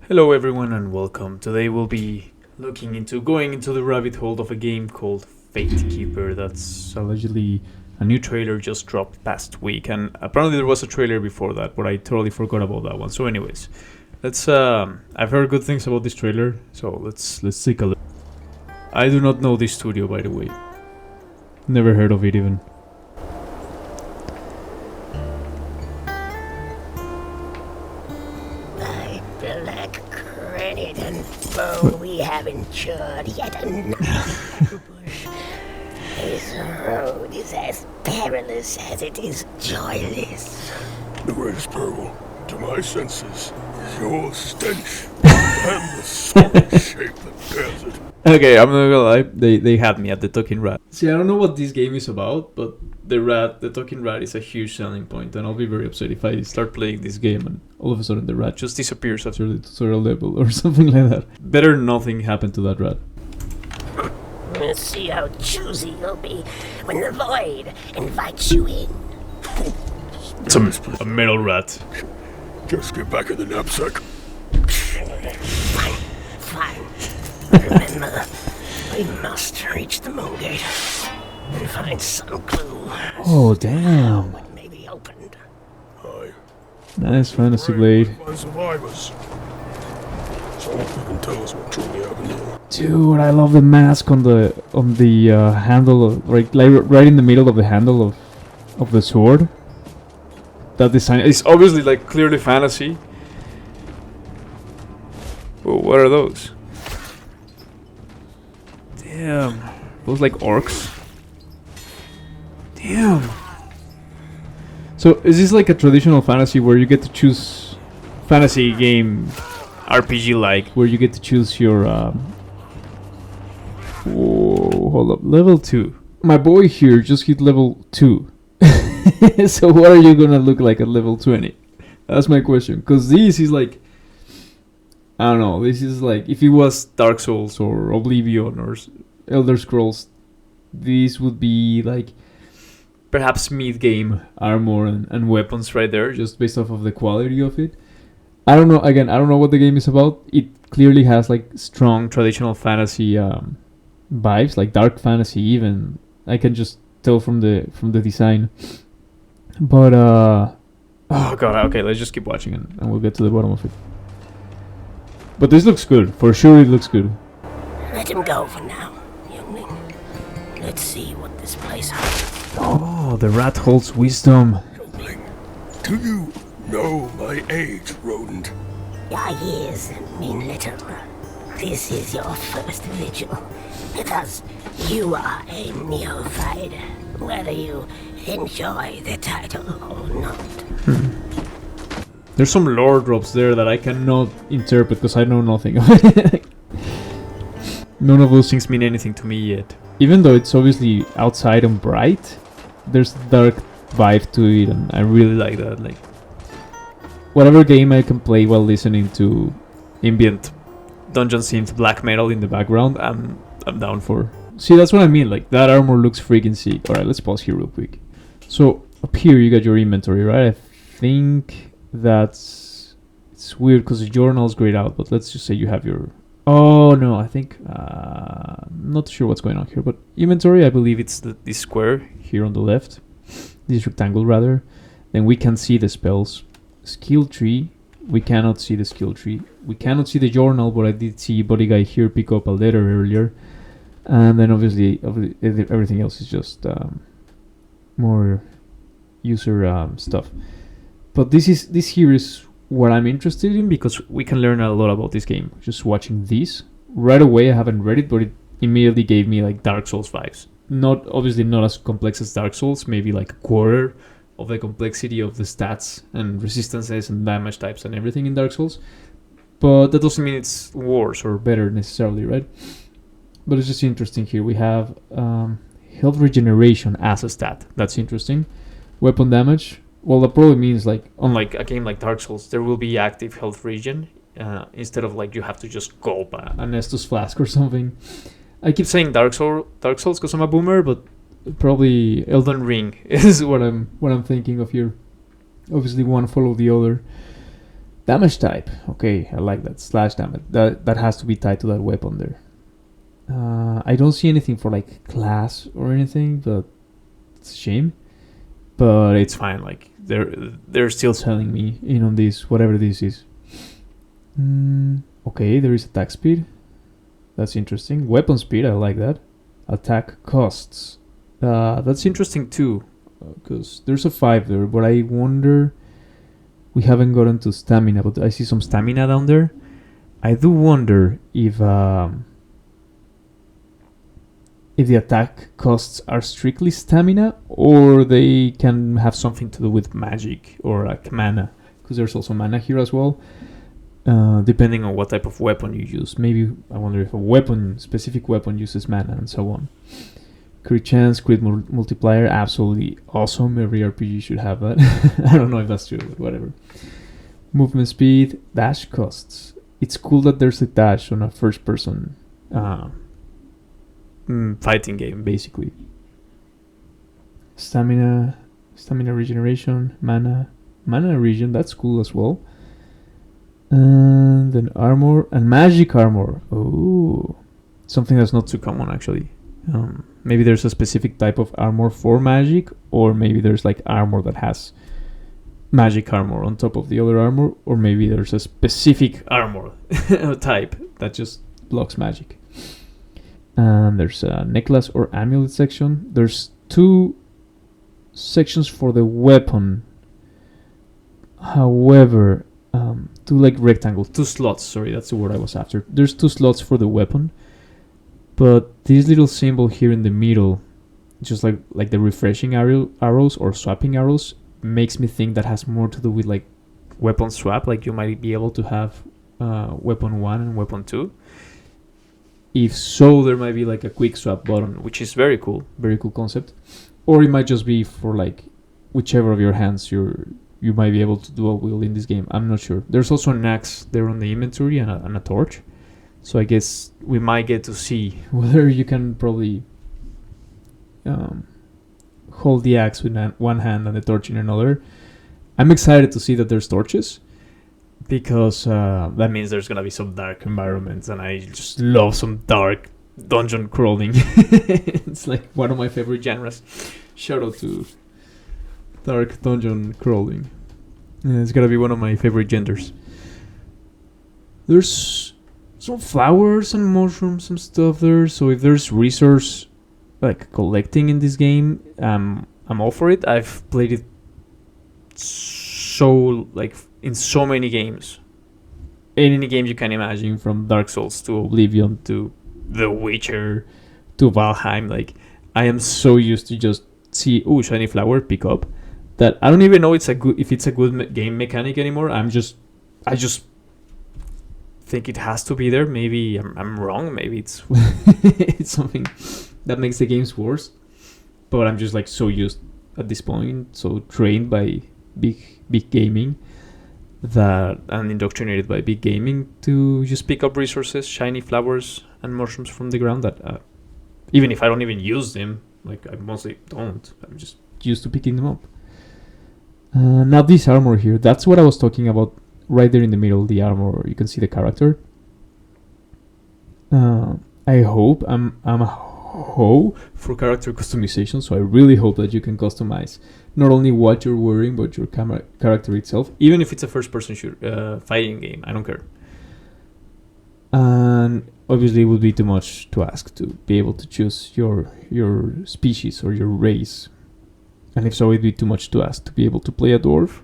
Hello everyone and welcome. Today we'll be going into the rabbit hole of a game called FATEKEEPER that's allegedly a new trailer just dropped past week, and apparently there was a trailer before that, but I totally forgot about that one. So anyways, let's I've heard good things about this trailer, so let's take a look. I do not know this studio, by the way. Never heard of it even. Black granite and bone, we have endured yet another ambush. This road is as perilous as it is joyless. The greatest peril to my senses is your stench and the solid shape that bears it. Okay, I'm not gonna lie, they had me at the talking rat. See, I don't know what this game is about, but the talking rat is a huge selling point, and I'll be very upset if I start playing this game and all of a sudden the rat just disappears after the tutorial level or something like that. Better nothing happen to that rat. Let's see how choosy you'll be when the void invites you in. It's a metal rat. Just get back in the knapsack. Fine. Remember, we must reach the moon gate and find some clue. Oh damn! It may be opened. Aye. Nice fantasy blade. My survivors. Someone who can tell us what truly happened here. Dude, I love the mask on the handle, right in the middle of the handle of the sword. That design is obviously like clearly fantasy. Oh, what are those? Damn, those like orcs. Damn. So is this like a traditional fantasy where you get to choose fantasy game RPG like where you get to choose your whoa, hold up, level 2. My boy here just hit level 2. So what are you gonna look like at level 20? That's my question. Cause this is like, I don't know, this is like if it was Dark Souls or Oblivion or Elder Scrolls, this would be like perhaps mid-game armor and weapons right there, just based off of the quality of it. I don't know, again, I don't know what the game is about. It clearly has like strong traditional fantasy vibes, like dark fantasy even. I can just tell from the design. But oh god, okay, let's just keep watching and we'll get to the bottom of it. But this looks good, for sure it looks good. Let him go for now, youngling. Let's see what this place holds. Oh, the rat holds wisdom. Youngling, do you know my age, rodent? Your years mean little. This is your first vigil, because you are a neophyte, whether you enjoy the title or not. There's some lore drops there that I cannot interpret because I know nothing. None of those things mean anything to me yet. Even though it's obviously outside and bright, there's a dark vibe to it, and I really like that. Like, whatever game I can play while listening to ambient dungeon synth black metal in the background, I'm down for. See, that's what I mean. Like, that armor looks freaking sick. All right, let's pause here real quick. So up here you got your inventory, right? I think it's weird because the journal's grayed out, but let's just say you have your. Oh no, I think I'm not sure what's going on here, but inventory, I believe it's this square here on the left, this rectangle rather. Then we can see the spells. Skill tree, we cannot see the skill tree. We cannot see the journal, but I did see Body Guy here pick up a letter earlier. And then obviously everything else is just more user stuff. But this here is what I'm interested in, because we can learn a lot about this game just watching this. Right away, I haven't read it, but it immediately gave me like Dark Souls vibes. Obviously not as complex as Dark Souls, maybe like a quarter of the complexity of the stats and resistances and damage types and everything in Dark Souls. But that doesn't mean it's worse or better necessarily, right? But it's just interesting here. We have health regeneration as a stat. That's interesting. Weapon damage. Well, that probably means like, unlike a game like Dark Souls, there will be active health regen instead of like you have to just gulp an Estus flask or something. I keep saying Dark Souls because I'm a boomer, but probably Elden Ring is what I'm thinking of here. Obviously, one follow the other. Damage type. Okay, I like that. Slash damage. That has to be tied to that weapon there. I don't see anything for like class or anything, but it's a shame. But it's fine. Like they're still selling me in on this, whatever this is. Okay, there is attack speed. That's interesting. Weapon speed, I like that. Attack costs. That's interesting too, because there's a 5 there, but I wonder. We haven't gotten to stamina, but I see some stamina down there. I do wonder if the attack costs are strictly stamina, or they can have something to do with magic or like mana, because there's also mana here as well. Depending on what type of weapon you use. Maybe I wonder if a specific weapon uses mana and so on. Crit chance, crit multiplier, absolutely awesome. Every RPG should have that. I don't know if that's true, but whatever. Movement speed, dash costs. It's cool that there's a dash on a first-person fighting game, basically. Stamina regeneration, mana regen, that's cool as well. And then armor and magic armor. Oh, something that's not too common actually. Maybe there's a specific type of armor for magic, or maybe there's like armor that has magic armor on top of the other armor, or maybe there's a specific armor type that just blocks magic. And there's a necklace or amulet section. There's 2 sections for the weapon. However, 2 like rectangles, 2 slots. Sorry, that's the word I was after. There's 2 slots for the weapon. But this little symbol here in the middle, just like the refreshing arrows or swapping arrows, makes me think that has more to do with like weapon swap. Like you might be able to have weapon 1 and weapon 2. If so, there might be like a quick swap button, which is very cool concept. Or it might just be for like whichever of your hands you might be able to dual wield in this game. I'm not sure. There's also an axe there on the inventory and a torch. So I guess we might get to see whether you can probably hold the axe with one hand and the torch in another. I'm excited to see that there's torches, because that means there's gonna be some dark environments, and I just love some dark dungeon crawling. It's like one of my favorite genres. Shout out to dark dungeon crawling. It's gonna be one of my favorite genders. There's some flowers and mushrooms and stuff there, so if there's resource like collecting in this game, I'm all for it. I've played it so like in so many games, in any game you can imagine, from Dark Souls to Oblivion to The Witcher to Valheim. Like I am so used to just see shiny flower, pick up, that I don't even know if it's a good game mechanic anymore. I just think it has to be there. Maybe I'm wrong. Maybe it's it's something that makes the games worse. But I'm just like so used at this point, so trained by big gaming, that and indoctrinated by big gaming to just pick up resources, shiny flowers and mushrooms from the ground, that even if I don't even use them, like I mostly don't, I'm just used to picking them up. Now this armor here, that's what I was talking about. Right there in the middle, the armor, you can see the character. I hope I'm a hoe for character customization, so I really hope that you can customize not only what you're wearing, but your character itself, even if it's a first-person fighting game. I don't care. And obviously, it would be too much to ask to be able to choose your species or your race, and if so, it'd be too much to ask to be able to play a dwarf.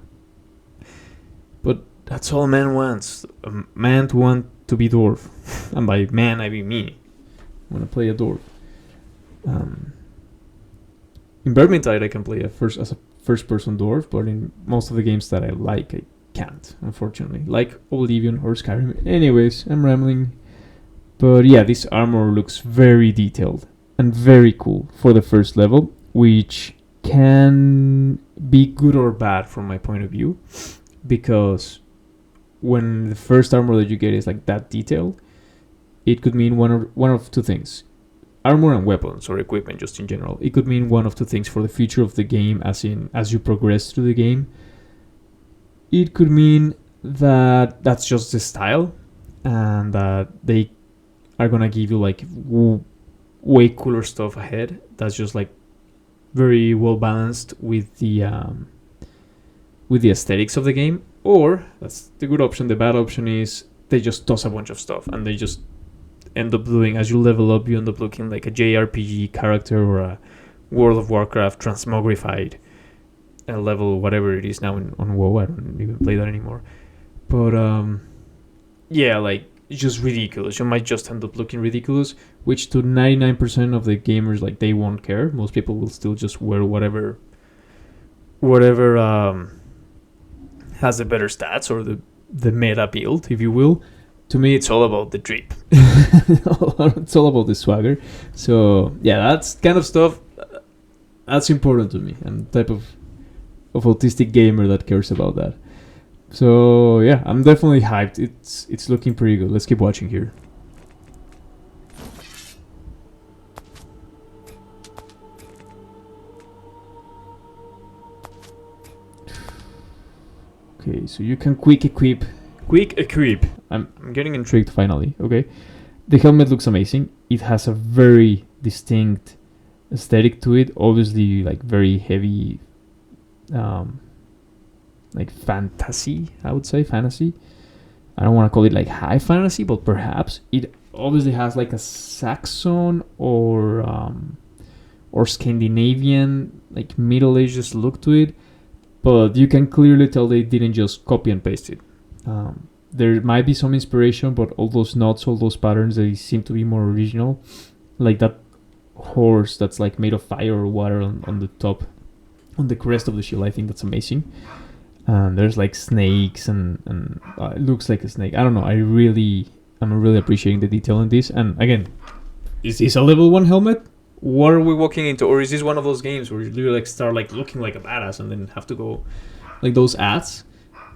But that's all man wants. A man to want to be dwarf. And by man, I mean me. I want to play a dwarf. In Vermintide, I can play as a first-person dwarf, but in most of the games that I like, I can't, unfortunately. Like Oblivion or Skyrim. Anyways, I'm rambling. But yeah, this armor looks very detailed and very cool for the first level, which can be good or bad from my point of view, because when the first armor that you get is like that detailed, it could mean one of 2 things. Armor and weapons or equipment just in general. It could mean one of 2 things for the future of the game, as you progress through the game. It could mean that's just the style, and that they are gonna give you like way cooler stuff ahead. That's just like very well balanced with the aesthetics of the game. Or that's the good option. The bad option is they just toss a bunch of stuff and they just end up doing, as you level up, you end up looking like a JRPG character or a World of Warcraft transmogrified level, whatever it is now on WoW. I don't even play that anymore. But yeah, like it's just ridiculous. You might just end up looking ridiculous, which to 99% of the gamers, like, they won't care. Most people will still just wear whatever has the better stats or the meta build, if you will. To me, it's all about the drip. It's all about the swagger. So yeah, that's kind of stuff that's important to me. I'm the type of autistic gamer that cares about that. So yeah, I'm definitely hyped. It's looking pretty good. Let's keep watching here. Okay, so you can quick equip. I'm getting intrigued finally. Okay, the helmet looks amazing. It has a very distinct aesthetic to it. Obviously, like very heavy, like fantasy. I would say fantasy. I don't want to call it like high fantasy, but perhaps it obviously has like a Saxon or Scandinavian, like Middle Ages look to it. But you can clearly tell they didn't just copy and paste it. There might be some inspiration, but all those knots, all those patterns, they seem to be more original. Like that horse that's like made of fire or water on the top, on the crest of the shield. I think that's amazing. There's like snakes and it looks like a snake. I don't know. I'm really appreciating the detail in this. And again, is this a level 1 helmet? What are we walking into? Or is this one of those games where you like start like looking like a badass and then have to go like those ads,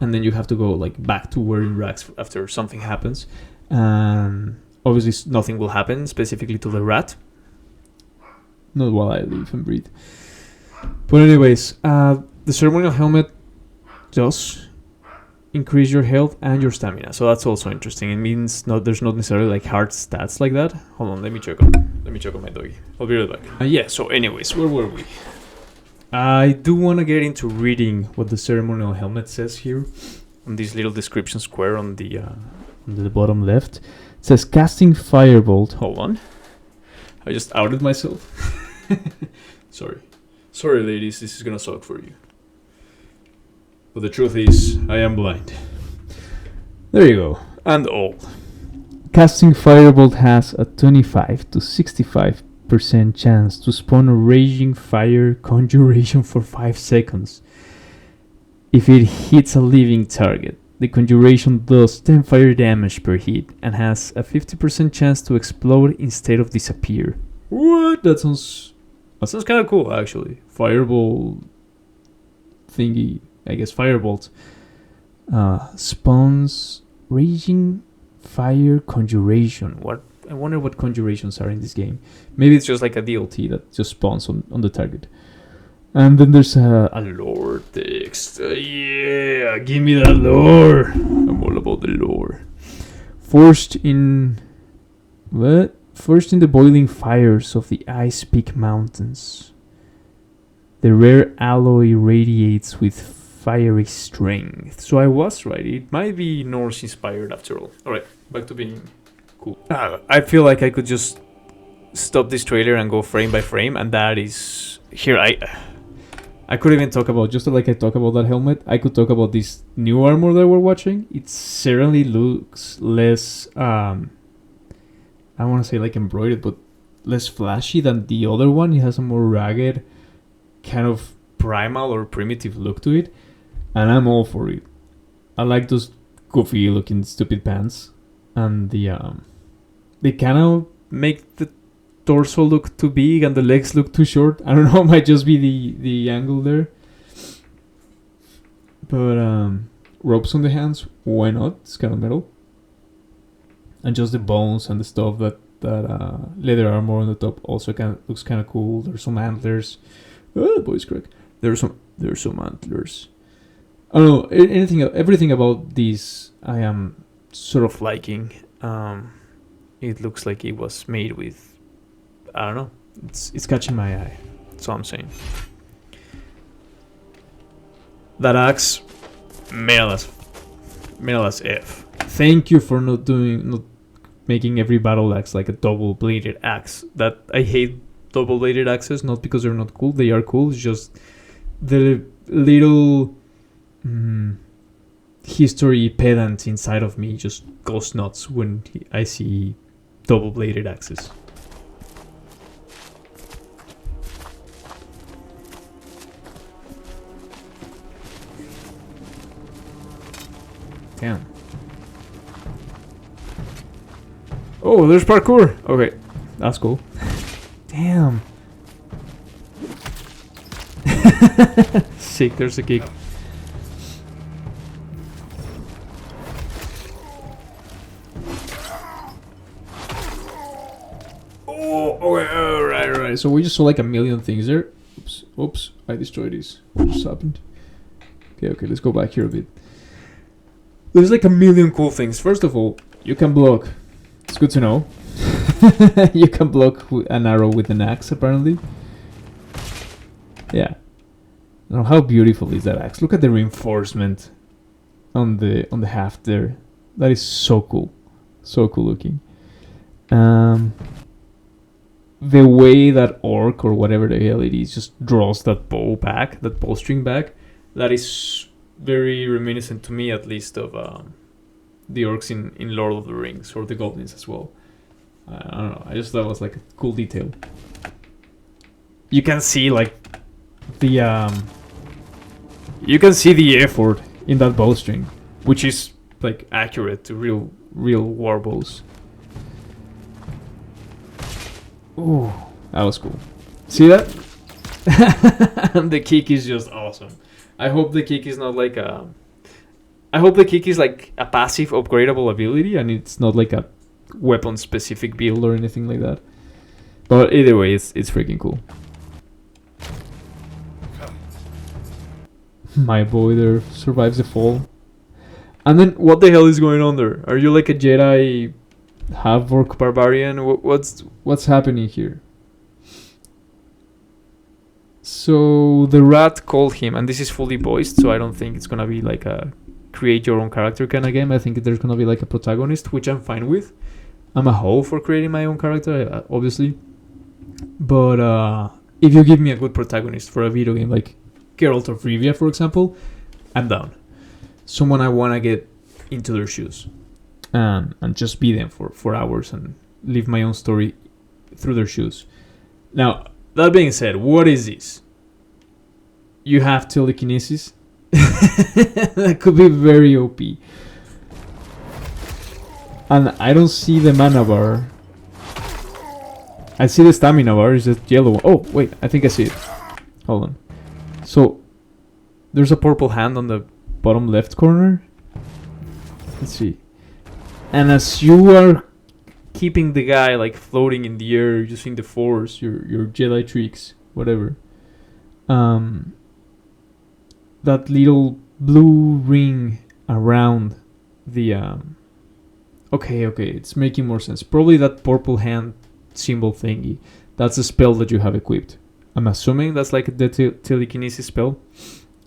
and then you have to go like back to wearing rags after something happens? Obviously nothing will happen specifically to the rat, not while I live and breathe. But anyways, the ceremonial helmet does increase your health and your stamina, so that's also interesting. It means there's not necessarily like hard stats like that. Hold on, let me check on my doggy. I'll be right back. Yeah, so anyways, where were we? I do want to get into reading what the ceremonial helmet says here on this little description square on the bottom left. It says casting firebolt. Hold on, I just outed myself. Sorry ladies, this is gonna suck for you. But the truth is, I am blind. There you go. And old. Casting Firebolt has a 25 to 65% chance to spawn a raging fire conjuration for 5 seconds. If it hits a living target, the conjuration does 10 fire damage per hit and has a 50% chance to explode instead of disappear. What? That sounds kind of cool, actually. Fireball thingy. I guess Firebolt spawns raging fire conjuration. What? I wonder what conjurations are in this game. Maybe it's just like a DLT that just spawns on the target. And then there's a lore text. Yeah, give me that lore. I'm all about the lore. Forged in the boiling fires of the Ice Peak Mountains, the rare alloy radiates with fiery strength. So I was right. It might be Norse inspired after all. Alright, back to being cool. I feel like I could just stop this trailer and go frame by frame, and that is here. I could even talk about, just like I talk about that helmet, I could talk about this new armor that we're watching. It certainly looks less I want to say like embroidered, but less flashy than the other one. It has a more ragged, kind of primal or primitive look to it, and I'm all for it. I like those goofy looking stupid pants, and they kind of make the torso look too big and the legs look too short. I don't know, it might just be the angle there. But ropes on the hands, why not? It's kind of metal. And just the bones and the stuff, that leather armor on the top also looks kind of cool. There's some antlers. Oh, voice crack. There's some antlers. I don't know, everything about this I am sort of liking. It looks like it was made with, I don't know, it's catching my eye. That's all I'm saying. That axe, male as F. Thank you for not making every battle axe like a double bladed axe. That I hate double bladed axes, not because they're not cool. They are cool. It's just the little history pedant inside of me just goes nuts when I see double bladed axes. Damn. Oh, there's parkour. Okay, that's cool. Damn. Sick, there's a kick. Oh, okay, alright. So we just saw like a million things there. Oops, I destroyed these. What just happened? Okay, let's go back here a bit. There's like a million cool things. First of all, you can block. It's good to know. You can block an arrow with an axe, apparently. Yeah. Now, how beautiful is that axe? Look at the reinforcement on the haft there. That is so cool. So cool looking. The way that orc or whatever the hell it is just draws that bowstring back, that is very reminiscent to me, at least, of the orcs in Lord of the Rings, or the goblins as well. I don't know, I just thought it was like a cool detail. You can see like the you can see the effort in that bowstring, which is like accurate to real war bows. Ooh, that was cool. See that? And the kick is just awesome. I hope the kick is not like a... I hope the kick is like a passive upgradable ability and it's not like a weapon-specific build or anything like that. But either way, it's freaking cool. My boy there survives the fall. And then, what the hell is going on there? Are you like a Jedi half-orc barbarian? What's happening here? So the rat called him, and this is fully voiced, so I don't think it's gonna be like a create your own character kind of game. I think there's gonna be like a protagonist, which I'm fine with. I'm a hoe for creating my own character, obviously. But if you give me a good protagonist for a video game, like Geralt of Rivia, for example, I'm down. Someone I wanna get into their shoes, and just be them for hours and live my own story through their shoes. Now, that being said, what is this? You have telekinesis? That could be very OP. And I don't see the mana bar. I see the stamina bar, is that yellow one? Oh, wait, I think I see it. Hold on. So, there's a purple hand on the bottom left corner. Let's see. And as you are keeping the guy like floating in the air using the force, your Jedi tricks, whatever, that little blue ring around the okay, it's making more sense. Probably that purple hand symbol thingy, that's a spell that you have equipped. I'm assuming that's like the telekinesis spell,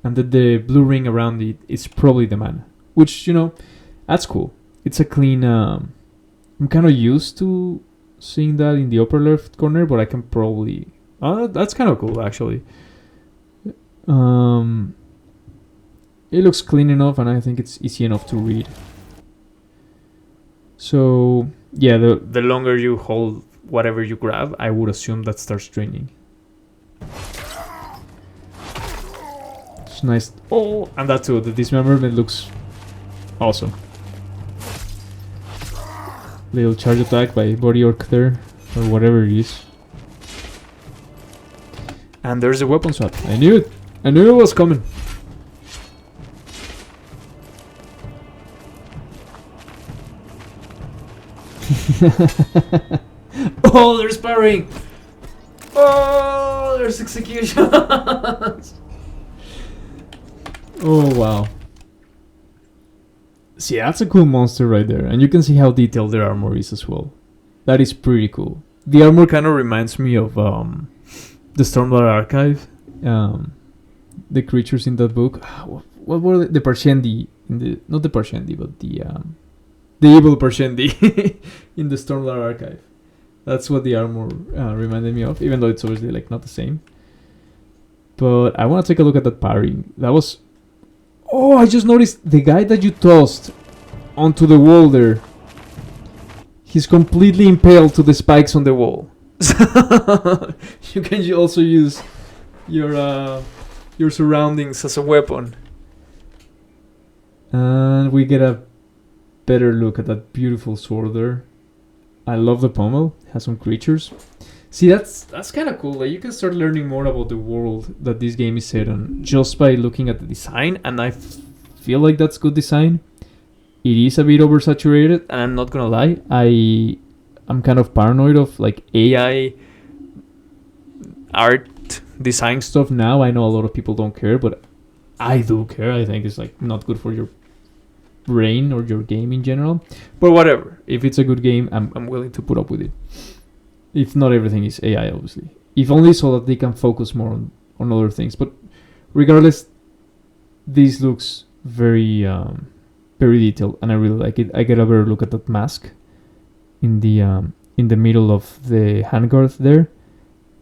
and that the blue ring around it is probably the mana, which, you know, that's cool. It's a clean I'm kind of used to seeing that in the upper left corner, but I can probably... that's kind of cool, actually. It looks clean enough, and I think it's easy enough to read. So, yeah, the longer you hold whatever you grab, I would assume that starts draining. It's nice. Oh, and that too, the dismemberment looks awesome. Little charge attack by Body Orc there, or whatever it is. And there's a weapon swap. I knew it. I knew it was coming. Oh, they're sparring. Oh, there's executions. Oh wow. See, that's a cool monster right there, and you can see how detailed their armor is as well. That is pretty cool. The armor kind of reminds me of the Stormlight Archive. The creatures in that book. What were the Parshendi in the not the Parshendi but the evil Parshendi in the Stormlight Archive. That's what the armor reminded me of, even though it's obviously like not the same. But I want to take a look at that parry. That was. Oh, I just noticed the guy that you tossed onto the wall there. He's completely impaled to the spikes on the wall. You can also use your surroundings as a weapon. And we get a better look at that beautiful sword there. I love the pommel. It has some creatures. See, that's kind of cool. Like, you can start learning more about the world that this game is set on just by looking at the design, and I feel like that's good design. It is a bit oversaturated, and I'm not gonna lie, I'm kind of paranoid of like AI art design stuff now. I know a lot of people don't care, but I do care. I think it's like not good for your brain or your game in general. But whatever. If it's a good game, I'm willing to put up with it. If not everything is AI, obviously. If only so that they can focus more on other things. But regardless, this looks very very detailed, and I really like it. I get a better look at that mask in the middle of the handguard there.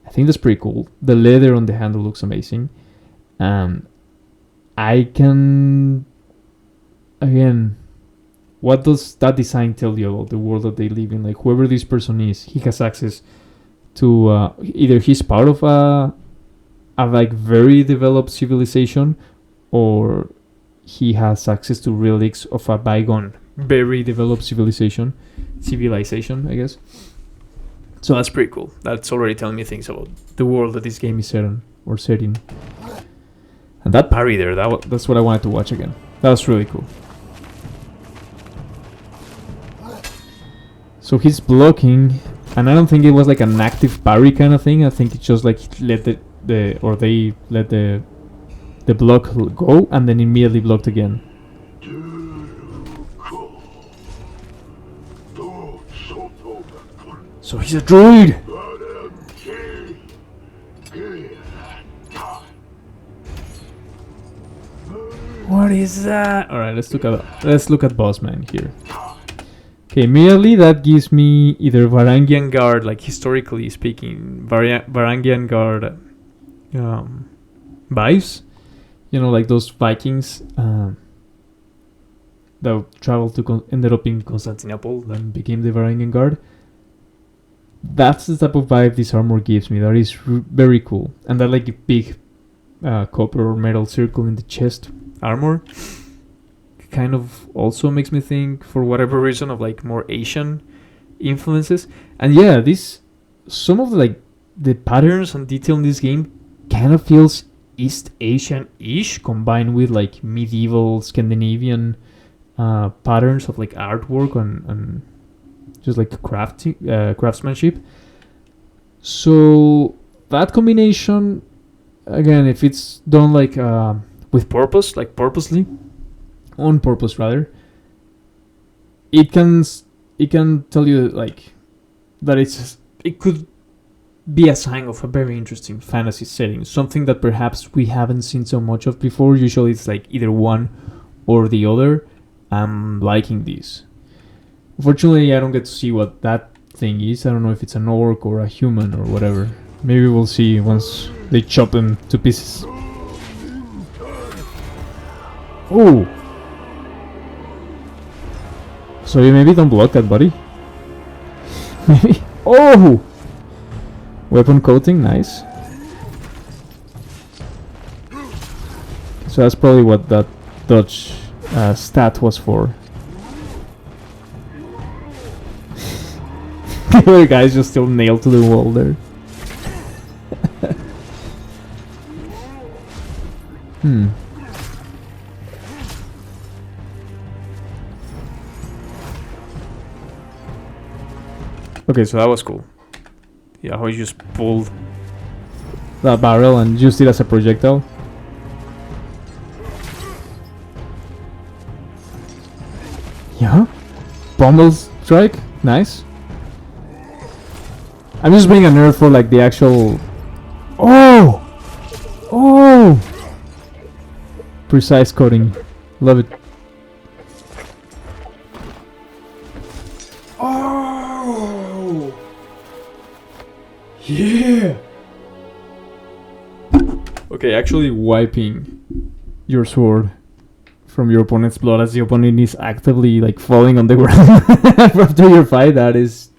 I think that's pretty cool. The leather on the handle looks amazing. I can... Again, what does that design tell you about the world that they live in? Like, whoever this person is, he has access to either he's part of a like very developed civilization, or he has access to relics of a bygone very developed civilization, I guess. So that's pretty cool. That's already telling me things about the world that this game is set on, or set in. And that parry there, that's what I wanted to watch again. That was really cool. So he's blocking, and I don't think it was like an active parry kind of thing. I think it's just like they let the block go and then immediately blocked again. So he's a druid. What is that? All right, let's look at Bossman here. Okay, immediately that gives me either Varangian Guard, like historically speaking, Varangian Guard vibes. You know, like those Vikings that traveled ended up in Constantinople, then became the Varangian Guard. That's the type of vibe this armor gives me. That is very cool. And that like a big copper or metal circle in the chest armor kind of also makes me think, for whatever reason, of like more Asian influences. And yeah, some of the patterns and detail in this game kind of feels East Asian-ish, combined with like medieval Scandinavian patterns of like artwork and just like craftsmanship. So that combination, again, if it's done like with purpose, like purposely, on purpose rather, it can tell you like that it could be a sign of a very interesting fantasy setting, something that perhaps we haven't seen so much of before. Usually it's like either one or the other. I'm liking this. Unfortunately, I don't get to see what that thing is. I don't know if it's an orc or a human or whatever. Maybe we'll see once they chop them to pieces. Oh! So you maybe don't block that, buddy. Maybe. Oh! Weapon coating, nice. So that's probably what that dodge stat was for. The other guy's just still nailed to the wall there. Okay, so that was cool. Yeah, how you just pulled that barrel and used it as a projectile. pummel strike. Nice. I'm just being a nerd for like the actual. Oh! Oh! Precise coding. Love it. Oh! Yeah! Okay, actually wiping your sword from your opponent's blood as the opponent is actively like falling on the ground after your fight, that is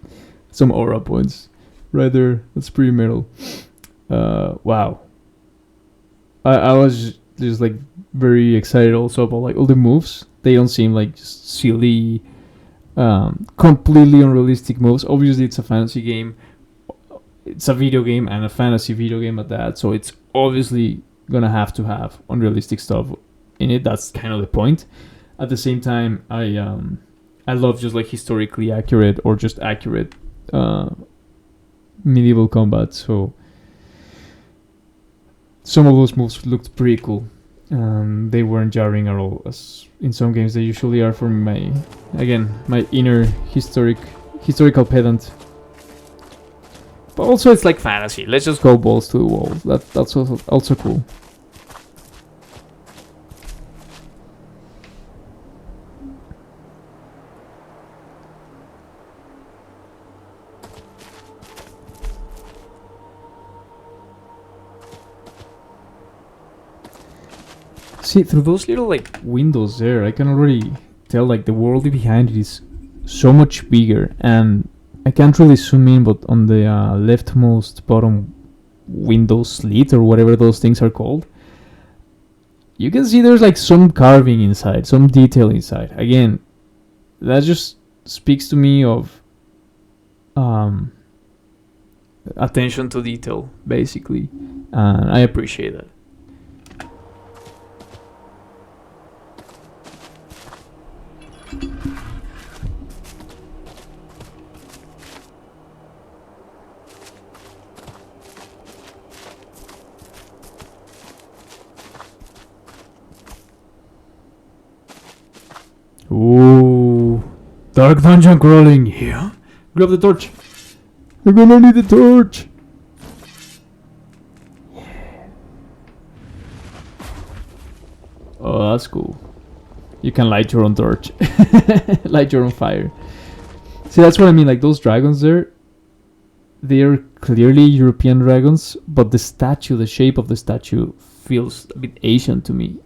some aura points right there. That's pretty metal. Wow. I was just like very excited also about like all the moves. They don't seem like just silly, completely unrealistic moves. Obviously it's a fantasy game. It's a video game and a fantasy video game at that, so it's obviously gonna have to have unrealistic stuff in it. That's kind of the point. At the same time, I love just like historically accurate or just accurate medieval combat. So some of those moves looked pretty cool. They weren't jarring at all, as in some games they usually are for my inner historical pedant. But also it's like fantasy. Let's just go balls to the wall. That's also cool. See, through those little like windows there, I can already tell like the world behind it is so much bigger, and I can't really zoom in, but on the leftmost bottom window slit or whatever those things are called, you can see there's like some carving inside, some detail inside. Again, that just speaks to me of attention to detail, basically, and I appreciate that. Ooh, dark dungeon crawling. Yeah, grab the torch. We're gonna need the torch. Oh, that's cool. You can light your own torch. Light your own fire. See, that's what I mean. Like those dragons there, they are clearly European dragons, but the statue, the shape of the statue feels a bit Asian to me.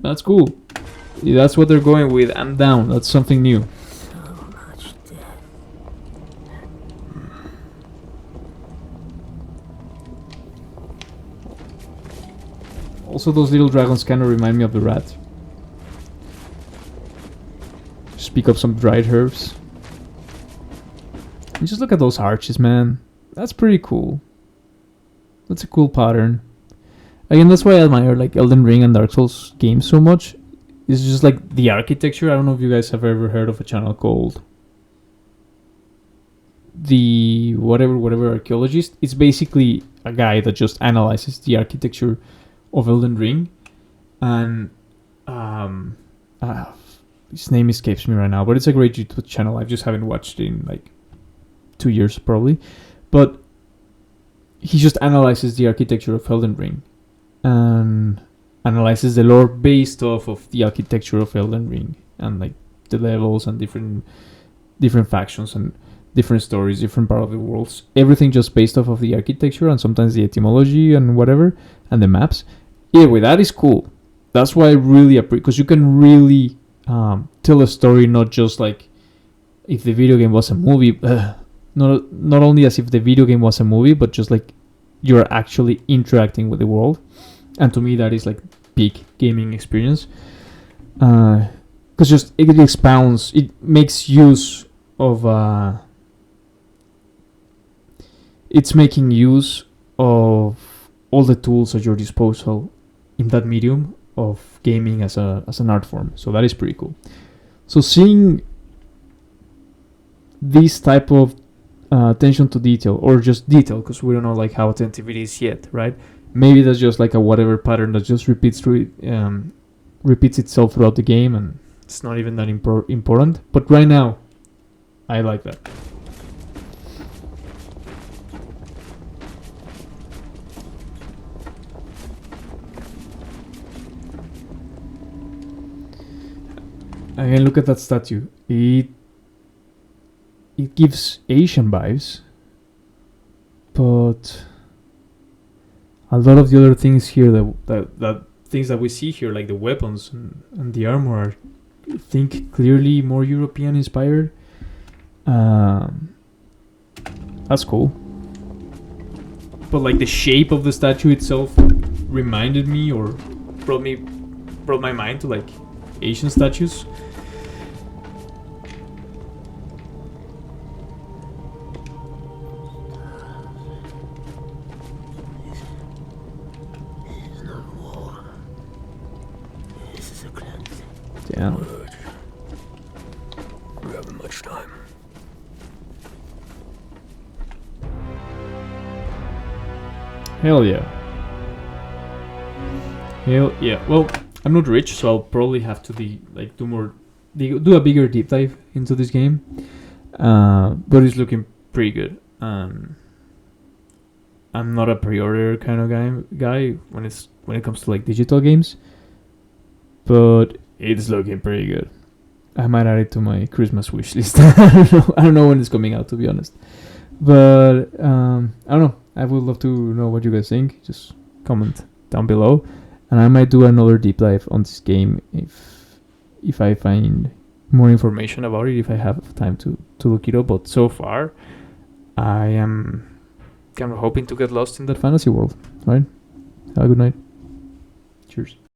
That's cool. If that's what they're going with, I'm down. That's something new. So much death. Also, those little dragons kind of remind me of the rat. Just pick up some dried herbs. And just look at those arches, man. That's pretty cool. That's a cool pattern. Again, that's why I admire like Elden Ring and Dark Souls games so much. It's just like the architecture. I don't know if you guys have ever heard of a channel called the whatever archaeologist. It's basically a guy that just analyzes the architecture of Elden Ring, and his name escapes me right now, but it's a great YouTube channel. I just haven't watched it in like 2 years probably, but he just analyzes the architecture of Elden Ring and analyzes the lore based off of the architecture of Elden Ring, and like the levels and different factions and different stories, different part of the worlds, everything just based off of the architecture and sometimes the etymology and whatever and the maps. Either way, that is cool. That's why I really appreciate, because you can really tell a story, not just like if the video game was a movie, not only as if the video game was a movie, but just like you're actually interacting with the world. And to me, that is like peak gaming experience, because just it expounds, it makes use of it's making use of all the tools at your disposal in that medium of gaming as an art form. So that is pretty cool. So seeing this type of attention to detail, or just detail, because we don't know like how attentive it is yet, right? Maybe that's just like a whatever pattern that just repeats itself throughout the game, and it's not even that important. But right now, I like that. Again, look at that statue. It gives Asian vibes, but a lot of the other things here that things that we see here, like the weapons and the armor, are, I think, clearly more European inspired. That's cool. But like the shape of the statue itself reminded me, or brought my mind to like Asian statues. Yeah. We haven't much time. Hell yeah. Hell yeah. Well, I'm not rich, so I'll probably have to do a bigger deep dive into this game. But it's looking pretty good. I'm not a pre-order kind of guy when it comes to like digital games, but it's looking pretty good. I might add it to my Christmas wish list. I don't know when it's coming out, to be honest. But I don't know. I would love to know what you guys think. Just comment down below, and I might do another deep dive on this game if I find more information about it, if I have time to look it up. But so far, I am kind of hoping to get lost in that fantasy world. Right? Have a good night. Cheers.